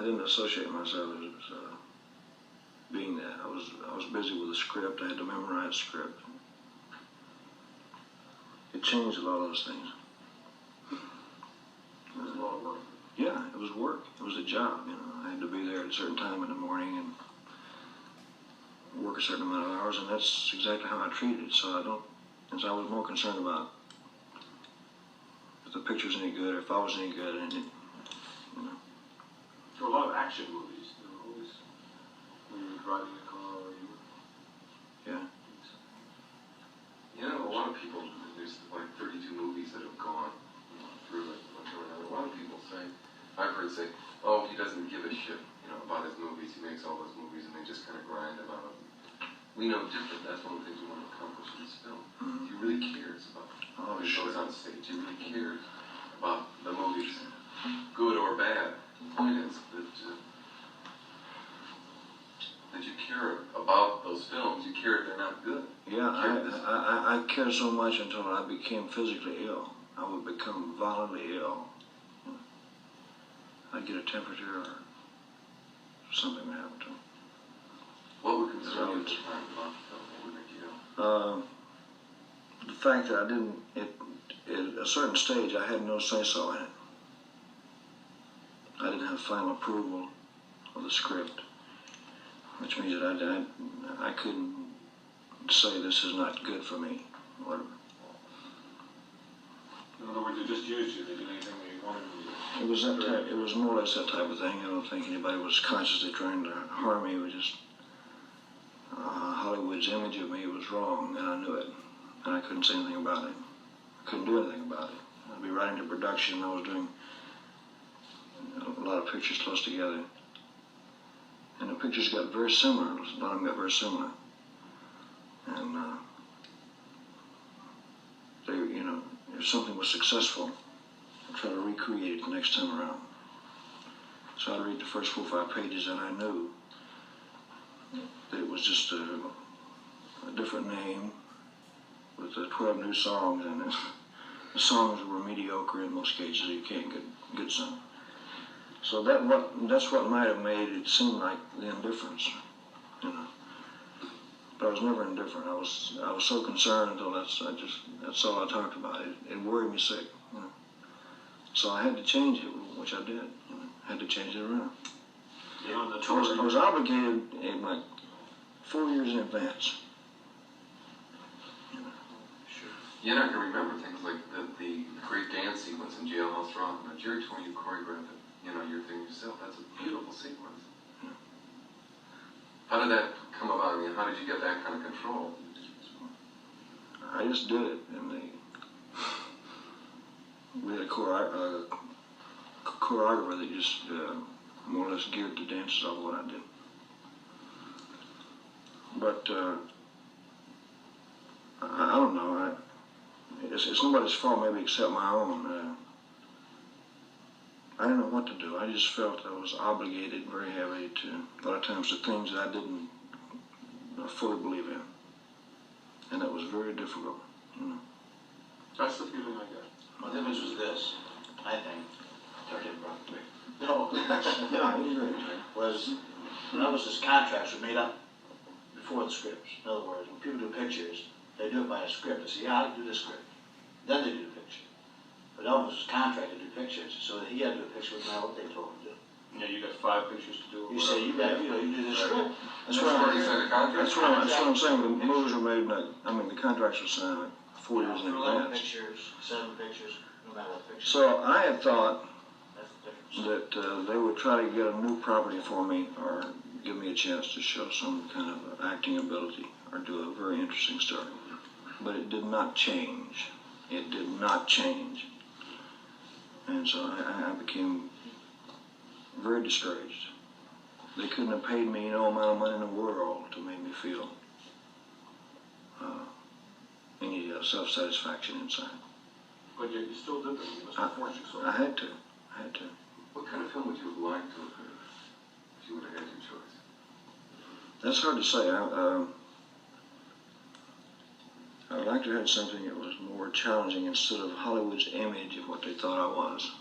didn't associate myself as being that. I was busy with the script. I had to memorize the script. It changed a lot of those things. It was a lot of work. Yeah, it was work. It was a job. You know, I had to be there at a certain time in the morning and work a certain amount of hours, and that's exactly how I treated it. So I was more concerned about if the picture was any good or if I was any good, and you know. There were a lot of action movies. There were always when you were driving a car or you were. Yeah. You know, a lot of people, there's like 32 movies that have gone through it. A lot of people say, I've heard say, oh, he doesn't give a shit, you know, about his movies. He makes all those movies and they just kind of grind about them. We know different. That's one of the things we want to accomplish in this film. He really cares about how he goes on stage. He really cares about the movies, good or bad. The point is that you care about those films. You care if they're not good. Yeah, I cared so much until I became physically ill. I would become violently ill. I'd get a temperature or something would happen to me. What would concern you at the time about the film? What would make you ill? The fact that I didn't, at a certain stage, I had no say-so in it. I didn't have final approval of the script, which means that I couldn't say this is not good for me, or whatever. In other words, they just used you. They did anything they wanted to do. It was that type. It was more or less that type of thing. I don't think anybody was consciously trying to harm me. It was just Hollywood's image of me was wrong, and I knew it, and I couldn't say anything about it. I couldn't do anything about it. I'd be right into production. I was doing a lot of pictures close together, and the pictures got very similar. A lot of them got very similar, and they, you know, if something was successful, I'd try to recreate it the next time around. So I'd read the first 4 or 5 pages, and I knew that it was just a different name with 12 new songs, and the songs were mediocre in most cases. You can't get good songs. So that's what might have made it seem like the indifference, you know. But I was never indifferent. I was so concerned until that's all I talked about. It worried me sick, you know. So I had to change it, which I did. You know, I had to change it around. Yeah, on the I tour, was obligated in like 4 years in advance. You know. Sure. You're not going to remember things like the great dance sequence in Jailhouse Rock. Now, Jerry told you choreographed it, you know, your thing yourself. That's a beautiful sequence. Yeah. How did that come about? I mean, how did you get that kind of control? I just did it, and we had a choreographer that just more or less geared the dances off what I did. But I don't know. It's nobody's fault, maybe except my own. I didn't know what to do. I just felt I was obligated very heavily to, a lot of times, to things that I didn't fully believe in. And that was very difficult, you know. that's the feeling I got. Well, the difference was this, I think, was when Elvis's contracts were made up before the scripts. In other words, when people do pictures, they do it by a script. They say, yeah, I can do this script. Then they do the picture. But Elvis was contracted to do pictures, so he had to do a picture with what they told him to do. Yeah, you got 5 pictures to do. You say, you do this script. That's what I'm saying. The movies were made, the contracts were signed like 4 years in 11 advance. pictures, 7 pictures, no matter what picture. So I had thought That's the difference. that they would try to get a new property for me or give me a chance to show some kind of acting ability or do a very interesting story. But it did not change. It did not change. And so I became very discouraged. They couldn't have paid me no amount of money in the world to make me feel any self-satisfaction inside. But yet you still did it. You must have forced yourself. I had to. What kind of film would you have liked to have made if you would have had your choice? That's hard to say. I would like to have had something that was more challenging instead of Hollywood's image of what they thought I was.